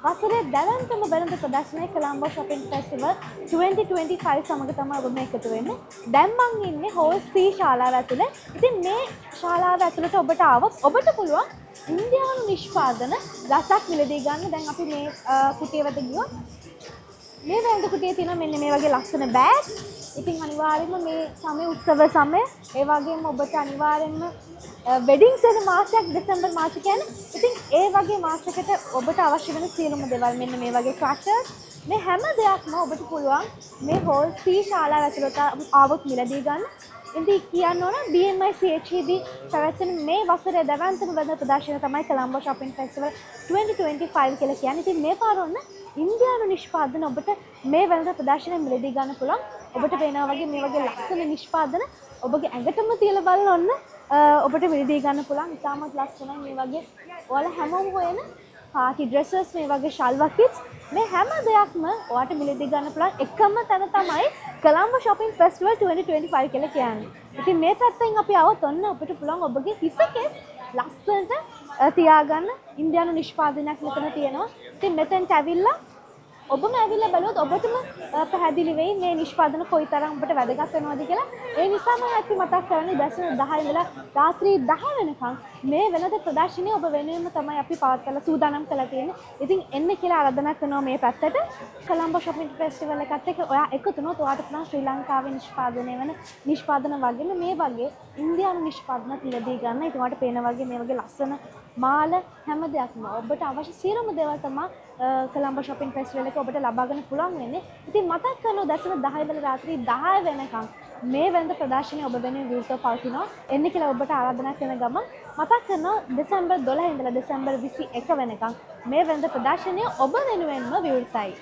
වසරේ දැවැන්තම වෙළඳ ප්‍රදර්ශනය කොළඹ shopping festival 2025 සමග තමයි ඔබ මේ එකතු වෙන්නේ. දැන් මම ඉන්නේ හෝල් C ශාලාව ඇතුලේ. ඉතින් මේ ශාලාව ඇතුළට ඔබට ආවොත් ඔබට පුළුවන් ඉන්දියානු නිෂ්පාදන රසක් මිලදී ගන්න. දැන් අපි මේ කුටිය වෙත ගියොත් මේ වෙළඳ කුටියේ තියෙන මෙන්න මේ වගේ ලස්සන බෑග්. ඉතින් අනිවාර්යයෙන්ම මේ සමය උත්සව සමය ඒ වගේම ඔබට අනිවාර්යයෙන්ම වෙඩින් සීසන් මාසයක් දෙසැම්බර් මාසෙ කියන්නේ. ඉතින් ඒ වගේ මාසයකට ඔබට අවශ්‍ය වෙන සියලුම දේවල් මෙන්න මේ වගේ ක්‍රෂර්ස් මේ හැම දෙයක්ම ඔබට පුළුවන් මේ හෝල් C ශාලාව ඇතුළත ආවොත් මිලදී ගන්න. ඉතින් කියන්න ඕන BMI CHED පැවැත්වෙන මේ වසරේ දැවැන්තම වෙළඳ ප්‍රදර්ශනය තමයි කොළඹ shopping festival 2025 කියලා කියන්නේ. ඉතින් මේ පාර ඔන්න ඉන්දියානු නිෂ්පාදන ඔබට මේ වෙළඳ ප්‍රදර්ශනය මිලදී ගන්න පුළුවන්. ඔබට පේනවා වගේ මේ වගේ ලස්සන නිෂ්පාදන ඔබගේ ඇඟටම තියලා බලන්න ඔන්න ඔබට මිලදී ගන්න පුළුවන්. ඉතාමත් ලස්සනයි මේ වගේ ඔයාලා හැමෝම හොයන පාටි ඩ්‍රෙසස් මේ වගේ ශල්වා කිට්ස් මේ හැම දෙයක්ම ඔයාලට මිලදී ගන්න පුළුවන් එකම තැන තමයි කොළඹ shopping festival 2025 කියලා කියන්නේ. ඉතින් මේ පැත්තෙන් අපි આવොත් ඔන්න ඔබට පුළුවන් ඔබගේ හිසකේ ලස්සනට තියාගන්න ඉන්දියානු නිෂ්පාදනයක් මෙතන තියෙනවා. ඉතින් මෙතෙන්ට ඇවිල්ලා ඔබම ඇවිල්ලා බලුවොත් ඔබටම පැහැදිලි වෙයි මේ නිෂ්පාදන කොයිතරම් ඔබට වැදගත් වෙනවද කියලා. ඒ නිසා මම අපි මතක් කරන්නේ දැසන 10 ඉඳලා රාත්‍රී 10 වෙනකන් මේ වෙළඳ ප්‍රදර්ශනය ඔබ වෙනුවෙන්ම තමයි අපි පවත්වලා සූදානම් කරලා තියෙන්නේ. ඉතින් එන්න කියලා ආරාධනා කරනවා මේ පැත්තට. කොළඹ shopping festival එකත් එක්ක ඔයා එකතු වුණොත් ඔයාට පුළුවන් ශ්‍රී ලංකාවේ නිෂ්පාදනය වෙන නිෂ්පාදන වගේම මේ වගේ ඉන්දියානු නිෂ්පාදනත් මිලදී ගන්න. ඒක ඔයාට පේන වගේ මේ වගේ ලස්සන මාල හැම දෙයක්ම ඔබට අවශ්‍ය සියලුම දේවල් තමයි කොළඹ shopping festival එක ඔබට ලබා ගන්න පුළුවන් වෙන්නේ. ඉතින් මතක් කරනවා දැසන 10 ඉඳලා රාත්‍රී 10 වෙනකන් මේ වෙළඳ ප්‍රදර්ශනය ඔබ වෙනුවෙන් විවෘතව පවතිනවා. එන්න කියලා ඔබට ආරාධනා කරන ගමන් මතක් කරනවා දෙසැම්බර් 12 ඉඳලා දෙසැම්බර් 21 වෙනකන් මේ වෙළඳ ප්‍රදර්ශනය ඔබ වෙනුවෙන්ම විවෘතයි.